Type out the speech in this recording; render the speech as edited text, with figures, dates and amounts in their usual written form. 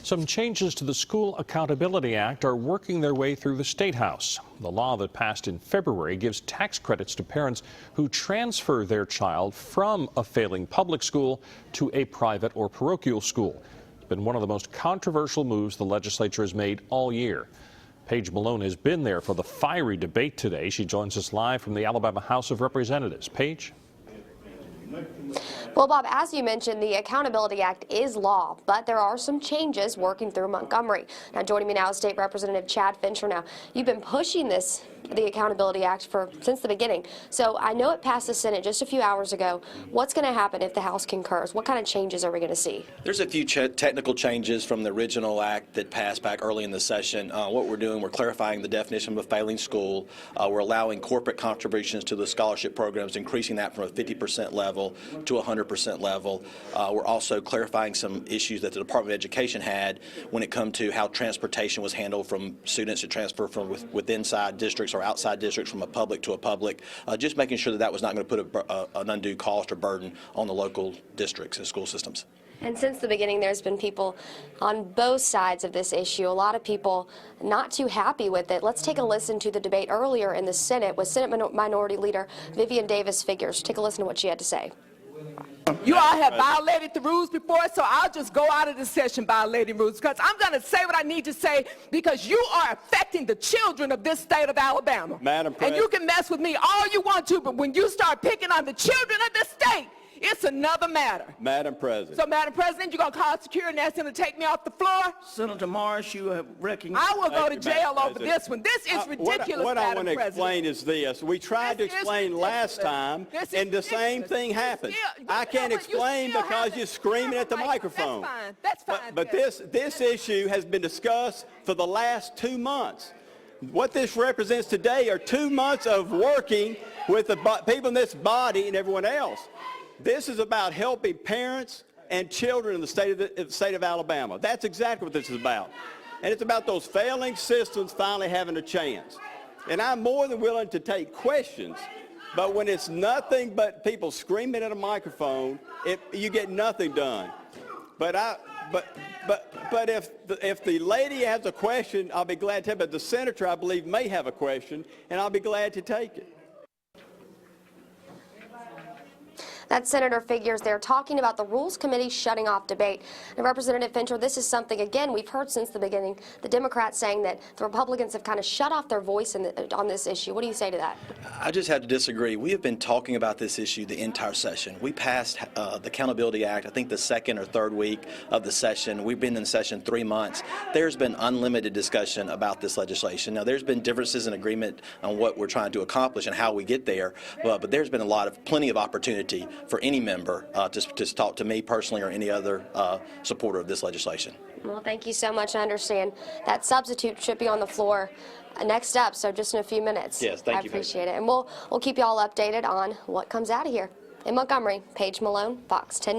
Some changes to the School Accountability Act are working their way through the State House. The law that passed in February gives tax credits to parents who transfer their child from a failing public school to a private or parochial school. It's been one of the most controversial moves the legislature has made all year. Paige Malone has been there for the fiery debate today. She joins us live from the Alabama House of Representatives. Paige? Well, Bob, as you mentioned, the Accountability Act is law, but there are some changes working through Montgomery. Now, joining me now is State Representative Chad Fincher. Now, you've been pushing the Accountability Act since the beginning. So I know it passed the Senate just a few hours ago. What's going to happen if the House concurs? What kind of changes are we going to see? There's a few technical changes from the original act that passed back early in the session. What we're doing, we're clarifying the definition of a failing school. We're allowing corporate contributions to the scholarship programs, increasing that from a 50% level to a 100% level. We're also clarifying some issues that the Department of Education had when it come to how transportation was handled from students to transfer from within inside districts or outside districts from a public to a public, just making sure that that was not going to put an undue cost or burden on the local districts and school systems. And since the beginning, there's been people on both sides of this issue, a lot of people not too happy with it. Let's take a listen to the debate earlier in the Senate with Senate Minority Leader Vivian Davis Figures. Take a listen to what she had to say. You all have violated the rules before, so I'll just go out of this session violating rules, because I'm going to say what I need to say, because you are affecting the children of this state of Alabama. Madam President. And you can mess with me all you want to, but when you start picking on the children of this state, it's another matter. Madam President. So, Madam President, you're going to call security and ask them to take me off the floor? Senator Morris, you have recognized. I will go to jail over this one. This is ridiculous, What I want to President. explain is this. We tried to explain last time, and the same thing happened. I can't explain because you're screaming at the microphone. That's fine. That's fine. But this issue has been discussed for the last 2 months. What this represents today are 2 months of working with the people in this body and everyone else. This is about helping parents and children in the state of Alabama. That's exactly what this is about. And it's about those failing systems finally having a chance. And I'm more than willing to take questions, but when it's nothing but people screaming at a microphone, you get nothing done. But if the lady has a question, I'll be glad to have it. But the senator, I believe, may have a question, and I'll be glad to take it. That's Senator Figures there talking about the Rules Committee shutting off debate. And Representative Fincher, this is something, again, we've heard since the beginning, the Democrats saying that the Republicans have kind of shut off their voice on this issue. What do you say to that? I just have to disagree. We have been talking about this issue the entire session. We passed the Accountability Act, I think the second or third week of the session. We've been in session 3 months. There's been unlimited discussion about this legislation. Now, there's been differences in agreement on what we're trying to accomplish and how we get there, but there's been plenty of opportunity for any member to talk to me personally or any other supporter of this legislation. Well, thank you so much. I understand that substitute should be on the floor next up, so just in a few minutes. Yes, thank you. I appreciate it. And we'll keep you all updated on what comes out of here. In Montgomery, Paige Malone, Fox 10.